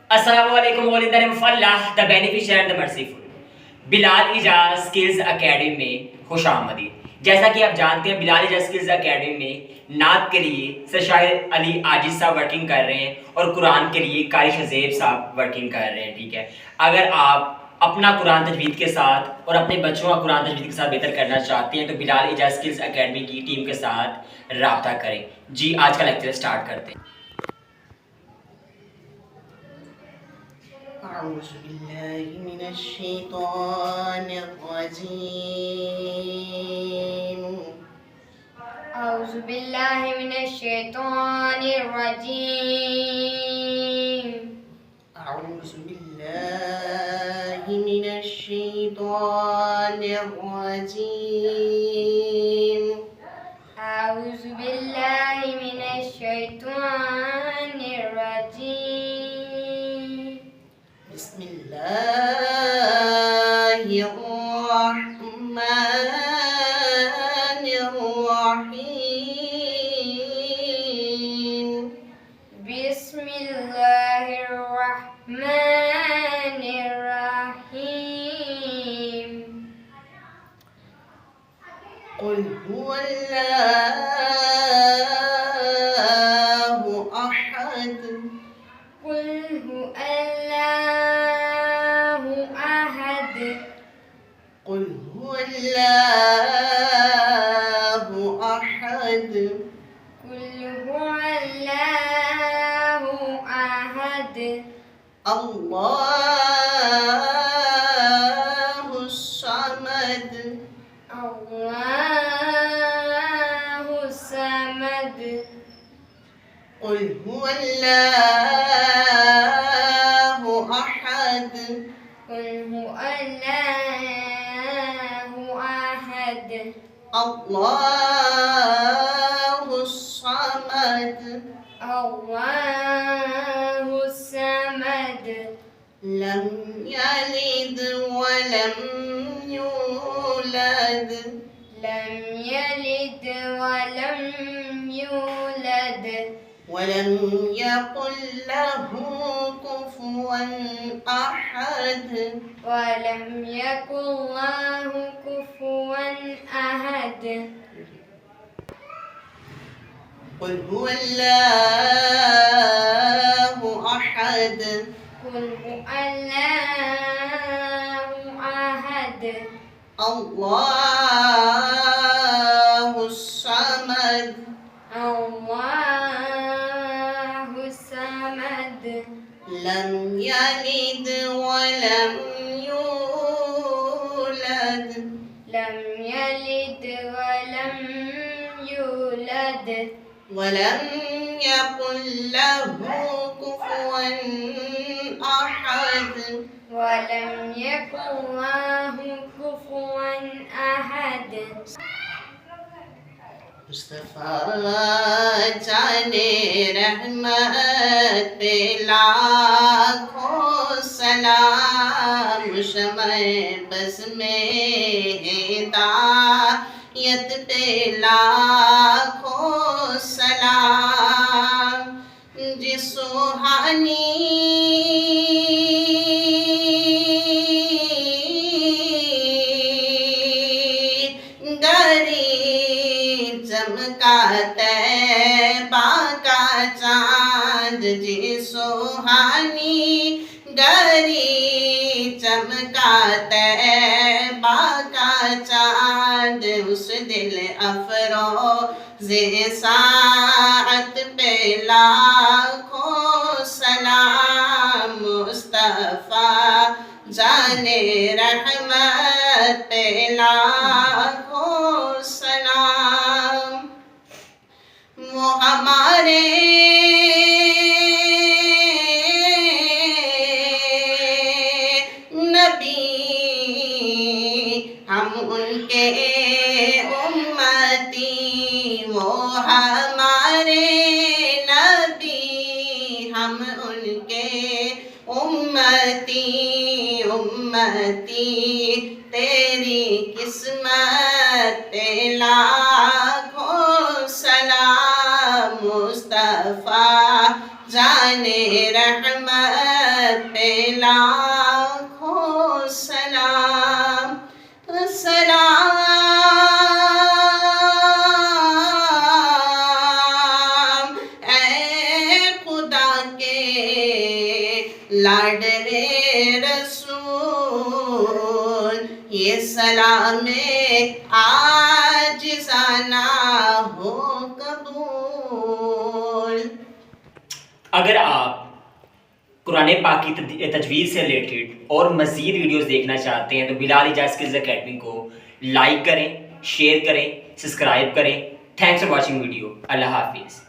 Assalamualaikum warahmatullahi wabarakatuh, the beneficiary and the merciful. Bilal Ijaz skills academy में खुश आमदीद। जैसा कि आप जानते हैं, बिलाल इजाज स्किल्स एकेडमी में नात के लिए सर शाहिद अली आजिज साहब वर्किंग कर रहे हैं और कुरान के लिए कारी शज़ेब साहब वर्किंग कर रहे हैं। ठीक है, अगर आप अपना कुरान तजवीद के साथ और अपने बच्चों का कुरान तजवीद के साथ बेहतर करना चाहते हैं तो बिलाल इजाज स्किल्स एकेडमी की टीम के साथ रब्ता करें। जी, आज का लेक्चर स्टार्ट करते हैं। أعوذ بالله من الشيطان الرجيم أعوذ بالله من الشيطان الرجيم أعوذ بالله من الشيطان الرجيم أعوذ بالله من الشيطان الرجيم بسم الله الرحمن الرحيم بسم الله الرحمن الرحيم قل هو الله أحد قل هو الله أحد قل هو الله أحد قل هو الله أحد الله الصمد الله الصمد قل هو الله أحد قل هو الله أحد الله الصمد الله الصمد لم يلد ولم يولد لم يلد ولم يولد ولم يكن له كفوا أحد ولم يكن له كفوا أحد قل هو الله أحد قل هو الله أحد الله الصمد الله الصمد لم يلد ولم يولد لم يلد ولم يولد ولم يكن له كفوا أحد ولم يكن له كفوا أحد मुस्तफ़ा जाने रहमत पे लाखों सलाम शमए बस में हिदायत पे लाखों सलाम जिस सुहानी गरीब चमका तैबा का चांद जी सुहानी गरीब चमका तैबा का चांद उस दिल अफरोज़े साअत पे लाखों सलाम मुस्तफ़ा जाने रहमत पे लाखों सलाम वो हमारे नबी हम उनके उम्मती वो हमारे नबी हम उनके उम्मती उम्मती तेरी किस्मत पे लाखों सलाम मुस्तफ़ा जाने रहमत पे लाखों सलाम सलाम। ऐ खुदा के लाडले रसूल, ये सलामे आजिज़ाना हो कबूल। अगर आप कुरान पाक की तजवीज़ से रिलेटेड और मज़ीद वीडियोस देखना चाहते हैं तो बिलाल इजाज़ स्किल्स अकेडमी को लाइक करें, शेयर करें, सब्सक्राइब करें। Thanks for watching video. Allah हाफिज़।